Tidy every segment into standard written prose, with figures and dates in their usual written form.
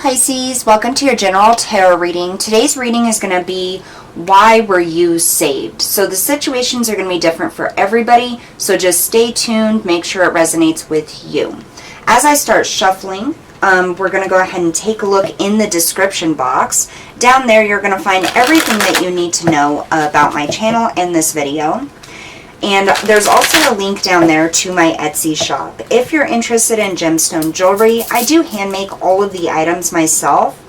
Pisces, welcome to your general tarot reading. Today's reading is going to be why were you saved? So the situations are going to be different for everybody, so just stay tuned, make sure it resonates with you. As I start shuffling, we're going to go ahead and take a look in the description box. Down there you're going to find everything that you need to know about my channel and this video. And there's also a link down there to my Etsy shop. If you're interested in gemstone jewelry, I do hand make all of the items myself.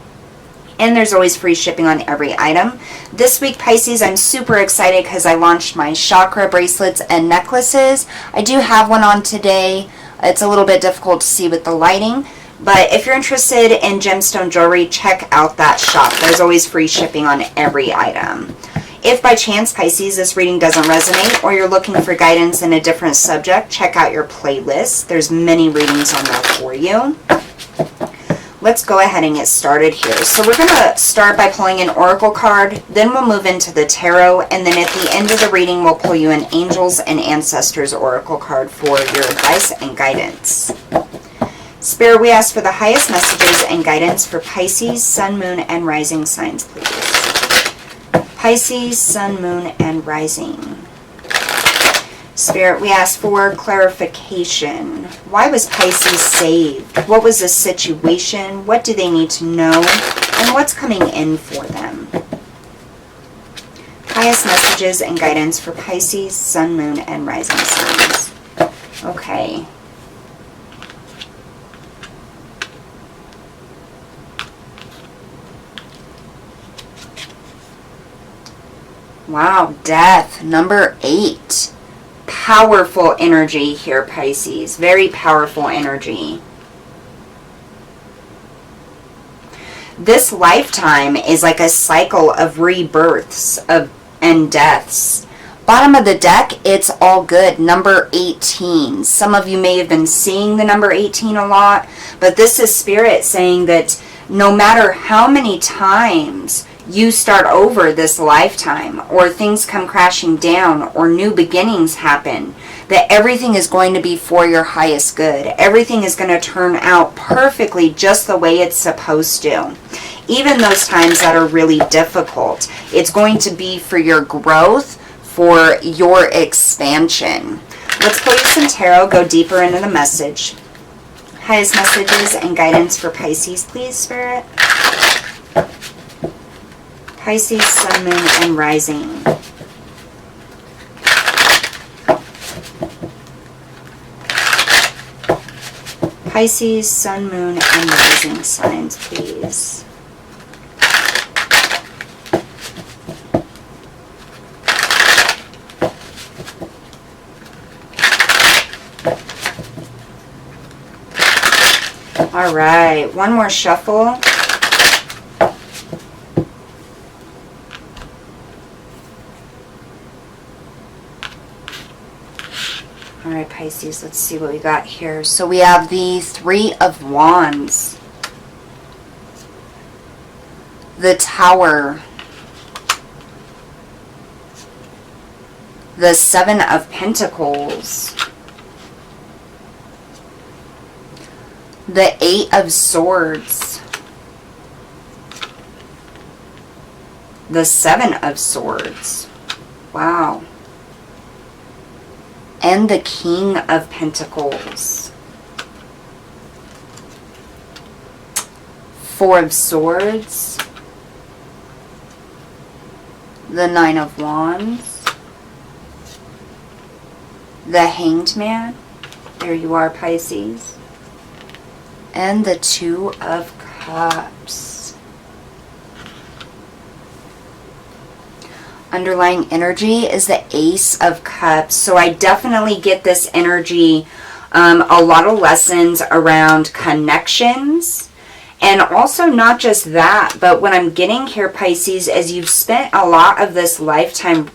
And there's always free shipping on every item. This week, Pisces, I'm super excited because I launched my chakra bracelets and necklaces. I do have one on today. It's a little bit difficult to see with the lighting. But if you're interested in gemstone jewelry, check out that shop. There's always free shipping on every item. If by chance, Pisces, this reading doesn't resonate or you're looking for guidance in a different subject, check out your playlist. There's many readings on there for you. Let's go ahead and get started here. So we're going to start by pulling an oracle card, then we'll move into the tarot, and then at the end of the reading, we'll pull you an angels and ancestors oracle card for your advice and guidance. Spirit, we ask for the highest messages and guidance for Pisces, Sun, Moon, and Rising signs, please. Pisces, Sun, Moon, and Rising. Spirit, we ask for clarification. Why was Pisces saved? What was the situation? What do they need to know? And what's coming in for them? Highest messages and guidance for Pisces, Sun, Moon, and Rising signs. Okay. Wow, death, number 8. Powerful energy here, Pisces. Very powerful energy. This lifetime is like a cycle of rebirths and deaths. Bottom of the deck, it's all good. Number 18. Some of you may have been seeing the number 18 a lot, but this is Spirit saying that no matter how many times you start over this lifetime, or things come crashing down, or new beginnings happen, that everything is going to be for your highest good. Everything is going to turn out perfectly just the way it's supposed to. Even those times that are really difficult, it's going to be for your growth, for your expansion. Let's pull you some tarot, go deeper into the message. Highest messages and guidance for Pisces, please, Spirit. Pisces, Sun, Moon, and Rising. Pisces, Sun, Moon, and Rising signs, please. All right, one more shuffle. All right, Pisces, let's see what we got here. So we have the 3 of Wands, the Tower, the 7 of Pentacles, the 8 of Swords, the 7 of Swords. Wow. And the King of Pentacles. 4 of Swords. The 9 of Wands. The Hanged Man. There you are, Pisces. And the 2 of Cups. Underlying energy is the Ace of Cups. So I definitely get this energy, a lot of lessons around connections. And also not just that, but what I'm getting here, Pisces, is you've spent a lot of this lifetime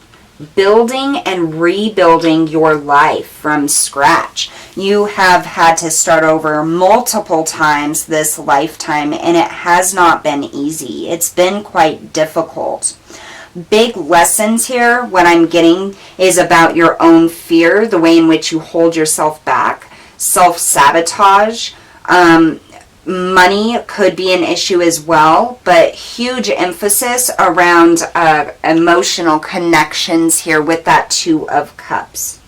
building and rebuilding your life from scratch. You have had to start over multiple times this lifetime, and it has not been easy. It's been quite difficult. Big lessons here, what I'm getting is about your own fear, the way in which you hold yourself back, self-sabotage, Money could be an issue as well, but huge emphasis around emotional connections here with that Two of Cups.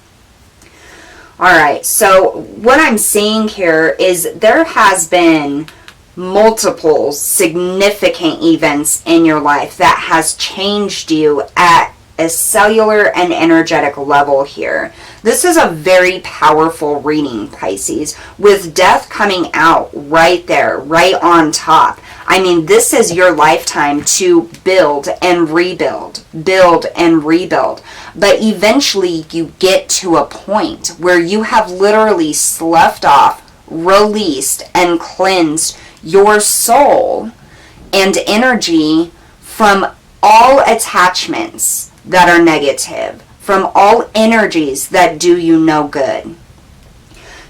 All right, so what I'm seeing here is there has been multiple significant events in your life that has changed you at a cellular and energetic level here. This is a very powerful reading, Pisces, with death coming out right there, right on top. I mean, this is your lifetime to build and rebuild, build and rebuild. But eventually you get to a point where you have literally sloughed off, released, and cleansed your soul and energy from all attachments that are negative, from all energies that do you no good.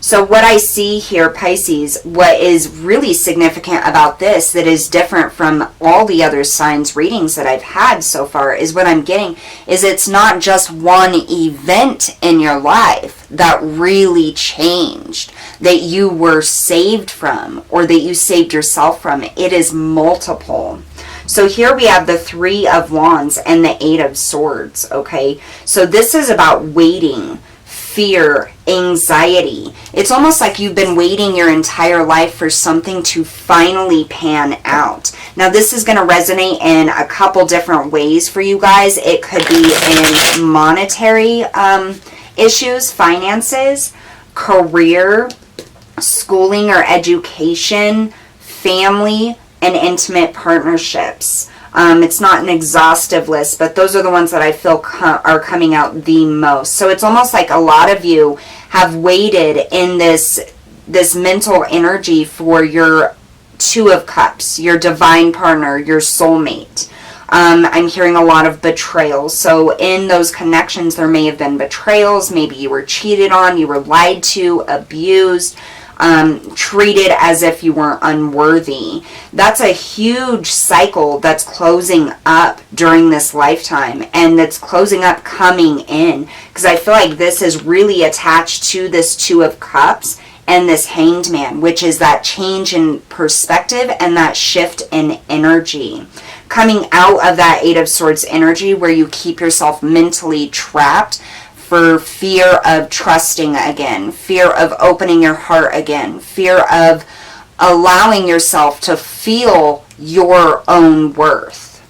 So what I see here, Pisces, what is really significant about this that is different from all the other signs readings that I've had so far is what I'm getting is it's not just one event in your life that really changed, that you were saved from or that you saved yourself from. It is multiple. So here we have the Three of Wands and the Eight of Swords, okay? So this is about waiting, fear, anxiety. It's almost like you've been waiting your entire life for something to finally pan out. Now this is going to resonate in a couple different ways for you guys. It could be in monetary issues, finances, career, schooling or education, family, and intimate partnerships. It's not an exhaustive list, but those are the ones that I feel are coming out the most. So it's almost like a lot of you have waited in this mental energy for your Two of Cups, your divine partner, your soulmate. I'm hearing a lot of betrayals. So in those connections, there may have been betrayals. Maybe you were cheated on, you were lied to, abused, treated as if you were unworthy. That's a huge cycle that's closing up during this lifetime, and that's closing up coming in, because I feel like this is really attached to this Two of Cups and this Hanged Man, which is that change in perspective and that shift in energy. Coming out of that Eight of Swords energy where you keep yourself mentally trapped for fear of trusting again, fear of opening your heart again, fear of allowing yourself to feel your own worth.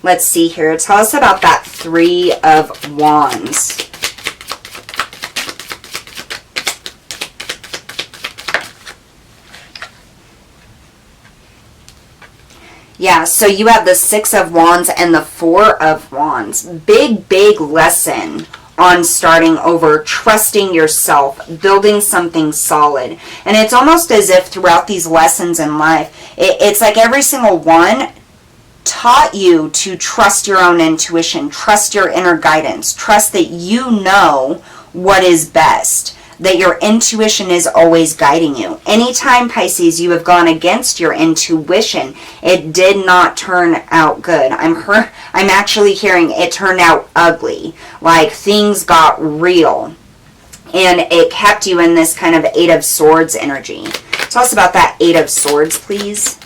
Let's see here. Tell us about that Three of Wands. Yeah, so you have the Six of Wands and the Four of Wands. Big lesson on starting over, trusting yourself, building something solid. And it's almost as if throughout these lessons in life, it's like every single one taught you to trust your own intuition, trust your inner guidance, trust that you know what is best, that your intuition is always guiding you. Anytime, Pisces, you have gone against your intuition, it did not turn out good. I'm actually hearing it turned out ugly. Like things got real. And it kept you in this kind of Eight of Swords energy. Tell us about that Eight of Swords, please.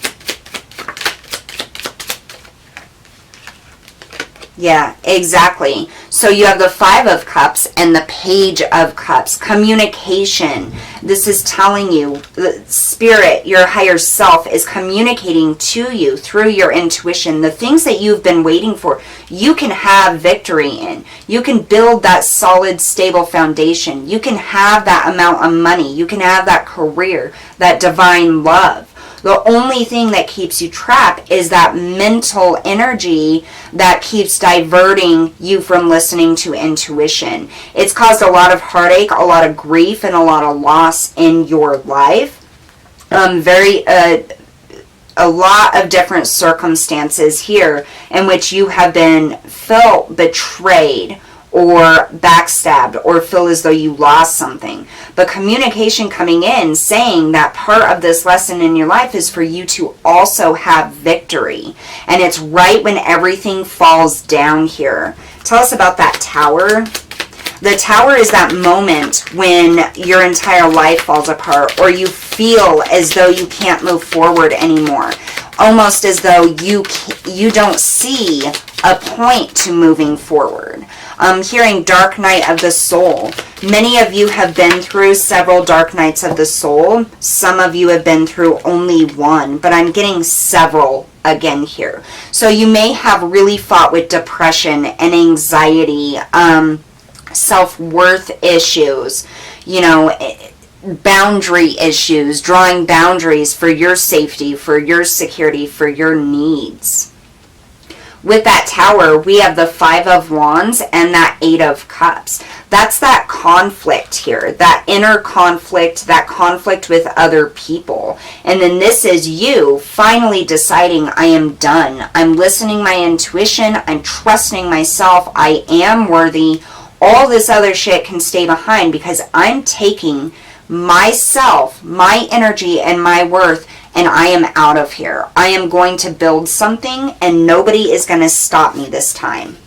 Yeah, exactly. So you have the Five of Cups and the Page of Cups. Communication. This is telling you the spirit, your higher self, is communicating to you through your intuition. The things that you've been waiting for, you can have victory in. You can build that solid, stable foundation. You can have that amount of money. You can have that career, that divine love. The only thing that keeps you trapped is that mental energy that keeps diverting you from listening to intuition. It's caused a lot of heartache, a lot of grief, and a lot of loss in your life. A lot of different circumstances here in which you have been felt betrayed or backstabbed or feel as though you lost something. But communication coming in saying that part of this lesson in your life is for you to also have victory. And it's right when everything falls down here. Tell us about that Tower. The Tower is that moment when your entire life falls apart, or you feel as though you can't move forward anymore. Almost as though you don't see a point to moving forward. I'm hearing dark night of the soul. Many of you have been through several dark nights of the soul. Some of you have been through only one, but I'm getting several again here. So you may have really fought with depression and anxiety, self-worth issues, you know, boundary issues, drawing boundaries for your safety, for your security, for your needs. With that Tower, we have the 5 of Wands and that 8 of Cups. That's that conflict here, that inner conflict, that conflict with other people. And then this is you finally deciding, I am done. I'm listening my intuition. I'm trusting myself. I am worthy. All this other shit can stay behind because I'm taking myself, my energy, and my worth, and I am out of here. I am going to build something, and nobody is going to stop me this time.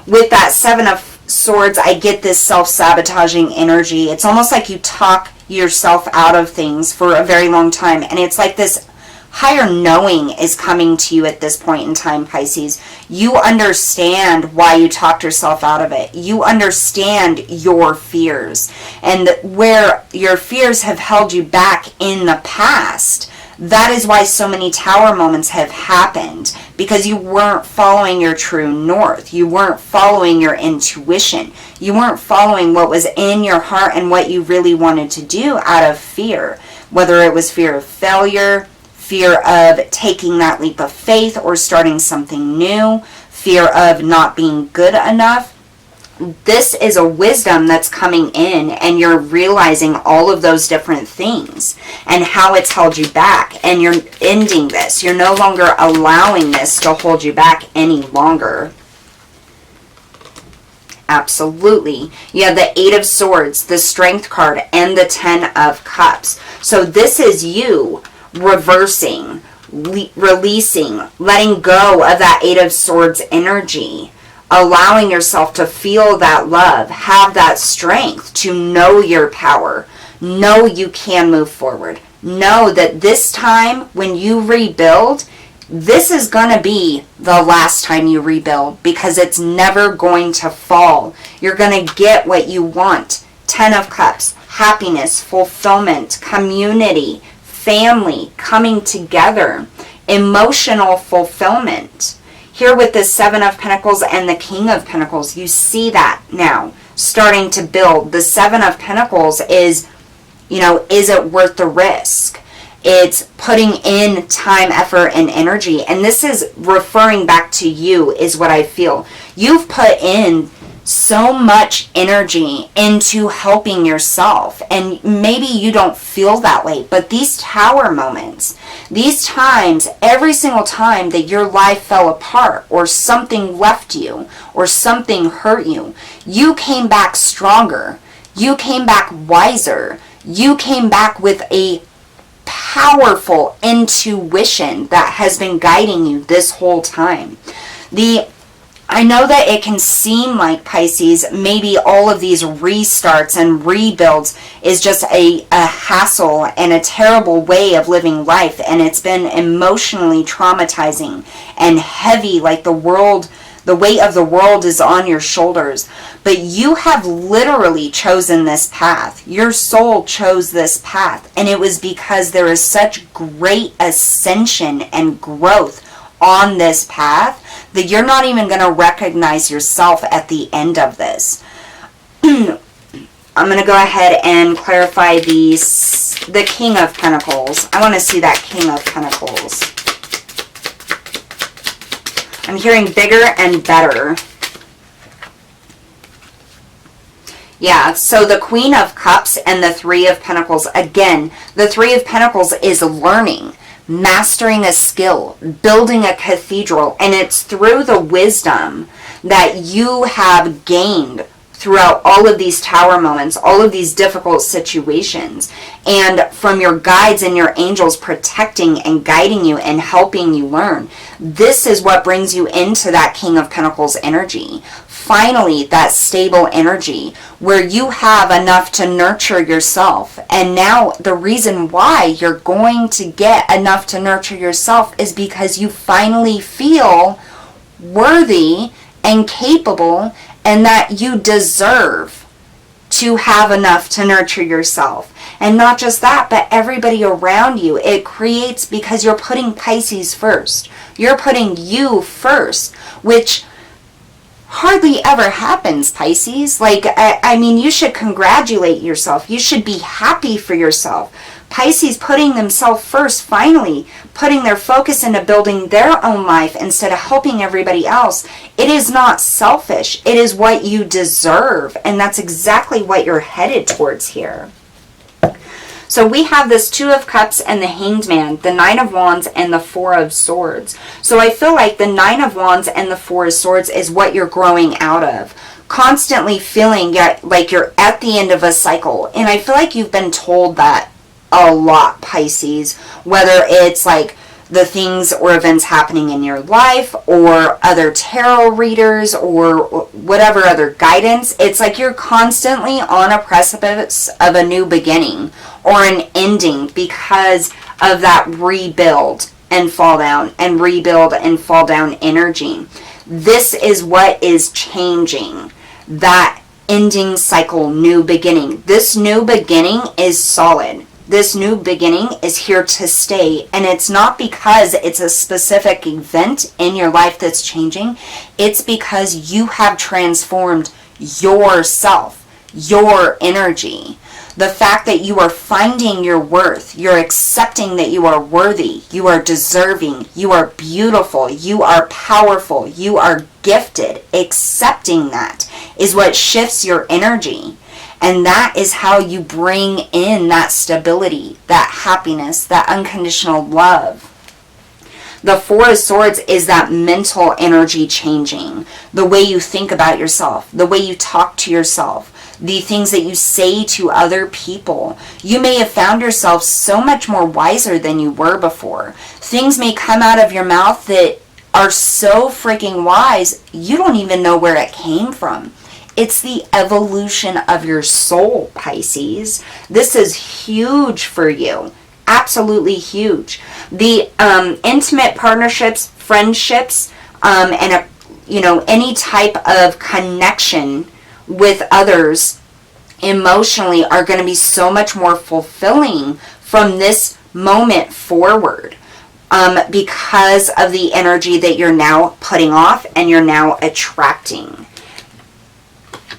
With that 7 of Swords, I get this self-sabotaging energy. It's almost like you talk yourself out of things for a very long time, and it's like this higher knowing is coming to you at this point in time, Pisces. You understand why you talked yourself out of it. You understand your fears, and where your fears have held you back in the past. That is why so many Tower moments have happened, because you weren't following your true north. You weren't following your intuition. You weren't following what was in your heart and what you really wanted to do out of fear, whether it was fear of failure, fear of taking that leap of faith or starting something new, fear of not being good enough. This is a wisdom that's coming in, and you're realizing all of those different things and how it's held you back, and you're ending this. You're no longer allowing this to hold you back any longer. Absolutely. You have the 8 of Swords, the Strength card, and the 10 of Cups. So this is you reversing, releasing, letting go of that 8 of Swords energy, allowing yourself to feel that love, have that strength to know your power, know you can move forward, know that this time when you rebuild, this is going to be the last time you rebuild, because it's never going to fall. You're going to get what you want. 10 of Cups, happiness, fulfillment, community, family, coming together, emotional fulfillment. Here with the 7 of Pentacles and the King of Pentacles, you see that now starting to build. The 7 of Pentacles is, you know, is it worth the risk? It's putting in time, effort, and energy. And this is referring back to you, is what I feel. You've put in so much energy into helping yourself, and maybe you don't feel that way, but these Tower moments, these times, every single time that your life fell apart or something left you or something hurt you, you came back stronger, you came back wiser, you came back with a powerful intuition that has been guiding you this whole time. I know that it can seem like, Pisces, maybe all of these restarts and rebuilds is just a hassle and a terrible way of living life, and it's been emotionally traumatizing and heavy, like the weight of the world is on your shoulders. But you have literally chosen this path. Your soul chose this path, and it was because there is such great ascension and growth on this path that you're not even going to recognize yourself at the end of this. I'm going to go ahead and clarify the King of Pentacles. I want to see that King of Pentacles. I'm hearing bigger and better. Yeah, so the Queen of Cups and the 3 of Pentacles. Again, the 3 of Pentacles is learning, mastering a skill, building a cathedral, and it's through the wisdom that you have gained throughout all of these tower moments, all of these difficult situations, and from your guides and your angels protecting and guiding you and helping you learn. This is what brings you into that King of Pentacles energy. Finally, that stable energy where you have enough to nurture yourself. And now the reason why you're going to get enough to nurture yourself is because you finally feel worthy and capable, and that you deserve to have enough to nurture yourself. And not just that, but everybody around you. It creates, because you're putting Pisces first. You're putting you first, which hardly ever happens, Pisces. Like, I mean, you should congratulate yourself. You should be happy for yourself. Pisces putting themselves first, finally putting their focus into building their own life instead of helping everybody else. It is not selfish. It is what you deserve. And that's exactly what you're headed towards here. So we have this Two of Cups and the Hanged Man, the Nine of Wands and the Four of Swords. So I feel like the Nine of Wands and the Four of Swords is what you're growing out of. Constantly feeling like you're at the end of a cycle. And I feel like you've been told that a lot, Pisces, whether it's like the things or events happening in your life or other tarot readers or whatever other guidance. It's like you're constantly on a precipice of a new beginning or an ending because of that rebuild and fall down and rebuild and fall down energy. This is what is changing. That ending cycle, new beginning. This new beginning is solid. This new beginning is here to stay, and it's not because it's a specific event in your life that's changing. It's because you have transformed yourself, your energy. The fact that you are finding your worth, you're accepting that you are worthy, you are deserving, you are beautiful, you are powerful, you are gifted. Accepting that is what shifts your energy. And that is how you bring in that stability, that happiness, that unconditional love. The Four of Swords is that mental energy changing. The way you think about yourself, the way you talk to yourself, the things that you say to other people. You may have found yourself so much more wiser than you were before. Things may come out of your mouth that are so freaking wise, you don't even know where it came from. It's the evolution of your soul, Pisces. This is huge for you. Absolutely huge. The intimate partnerships, friendships, and any type of connection with others emotionally are going to be so much more fulfilling from this moment forward. Because of the energy that you're now putting off and you're now attracting.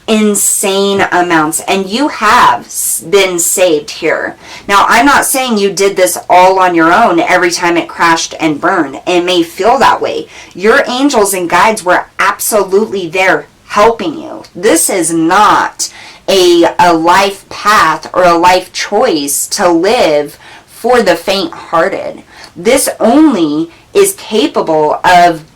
Insane amounts, and you have been saved here. Now, I'm not saying you did this all on your own every time it crashed and burned. It may feel that way. Your angels and guides were absolutely there helping you. This is not a life path or a life choice to live for the faint-hearted. This only is capable of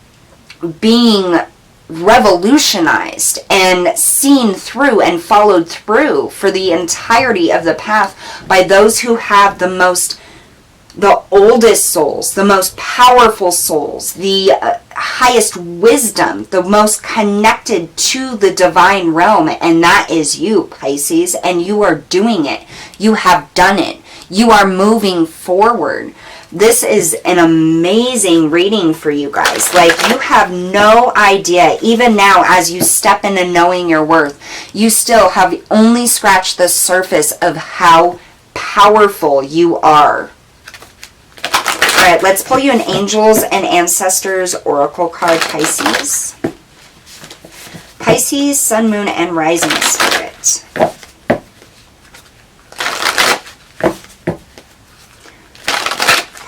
being revolutionized and seen through and followed through for the entirety of the path by those who have the oldest souls, the most powerful souls, the highest wisdom, the most connected to the divine realm, and that is you, Pisces, and you are doing it. You have done it. You are moving forward. This is an amazing reading for you guys. Like, you have no idea, even now as you step into knowing your worth, you still have only scratched the surface of how powerful you are. All right, let's pull you an Angels and Ancestors Oracle card, Pisces. Pisces, Sun, Moon, and Rising Spirit.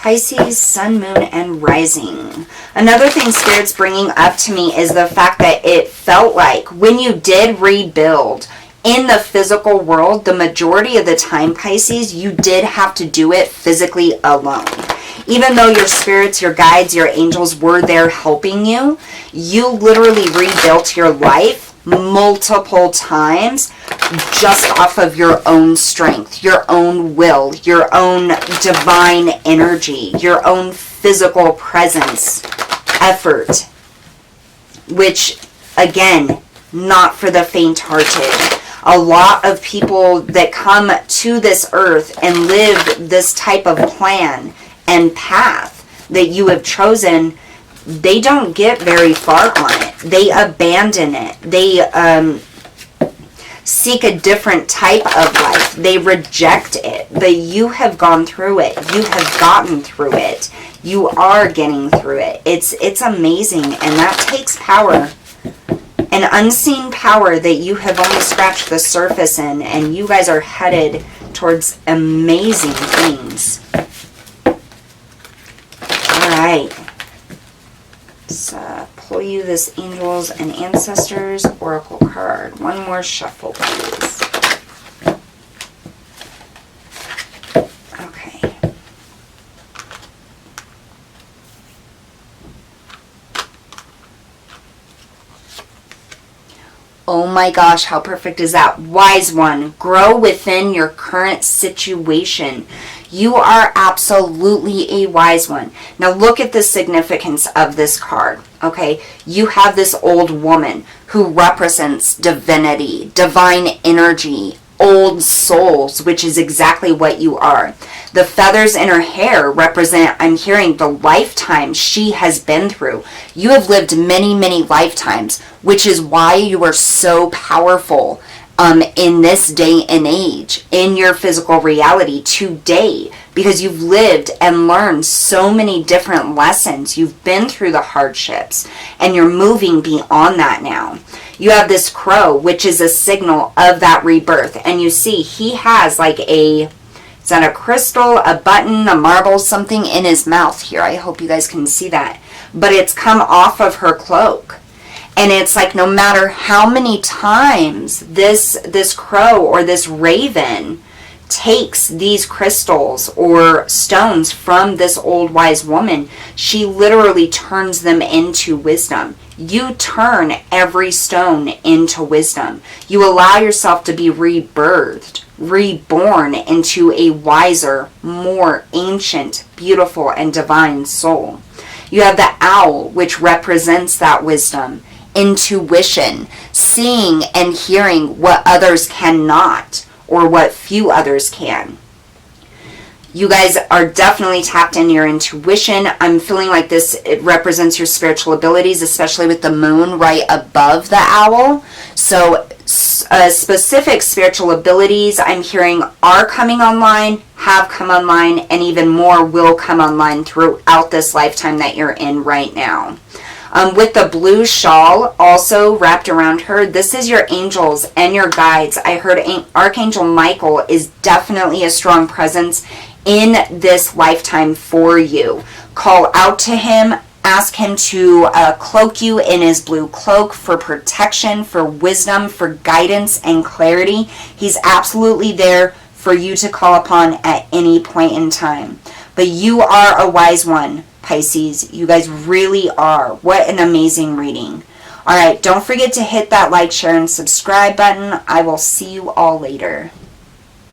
Pisces, Sun, Moon, and Rising. Another thing Spirit's bringing up to me is the fact that it felt like when you did rebuild in the physical world, the majority of the time, Pisces, you did have to do it physically alone. Even though your spirits, your guides, your angels were there helping you, you literally rebuilt your life multiple times just off of your own strength, your own will, your own divine energy, your own physical presence, effort, which, again, not for the faint-hearted. A lot of people that come to this earth and live this type of plan and path that you have chosen, they don't get very far on it. They abandon it. They seek a different type of life. They reject it. But you have gone through it. You have gotten through it. You are getting through it. It's amazing, and that takes power. An unseen power that you have only scratched the surface in, and you guys are headed towards amazing things. Alright. Let's pull you this Angels and Ancestors Oracle card. One more shuffle, please. Okay. Oh my gosh, how perfect is that? Wise one, grow within your current situation. You are absolutely a wise one. Now look at the significance of this card, okay? You have this old woman who represents divinity, divine energy, old souls, which is exactly what you are. The feathers in her hair represent, I'm hearing, the lifetime she has been through. You have lived many, many lifetimes, which is why you are so powerful in this day and age, in your physical reality today, because you've lived and learned so many different lessons. You've been through the hardships, and you're moving beyond that now. You have this crow, which is a signal of that rebirth, and you see he has like is that a crystal, a button, a marble, something in his mouth here. I hope you guys can see that. But it's come off of her cloak. And it's like no matter how many times this crow or this raven takes these crystals or stones from this old wise woman, she literally turns them into wisdom. You turn every stone into wisdom. You allow yourself to be rebirthed, reborn into a wiser, more ancient, beautiful, and divine soul. You have the owl, which represents that wisdom, intuition, seeing and hearing what others cannot or what few others can. You guys are definitely tapped in your intuition. I'm feeling like it represents your spiritual abilities, especially with the moon right above the owl. So specific spiritual abilities I'm hearing are coming online, have come online, and even more will come online throughout this lifetime that you're in right now. With the blue shawl also wrapped around her, this is your angels and your guides. I heard Archangel Michael is definitely a strong presence in this lifetime for you. Call out to him. Ask him to cloak you in his blue cloak for protection, for wisdom, for guidance and clarity. He's absolutely there for you to call upon at any point in time. But you are a wise one, Pisces. You guys really are. What an amazing reading. All right, don't forget to hit that like, share, and subscribe button. I will see you all later.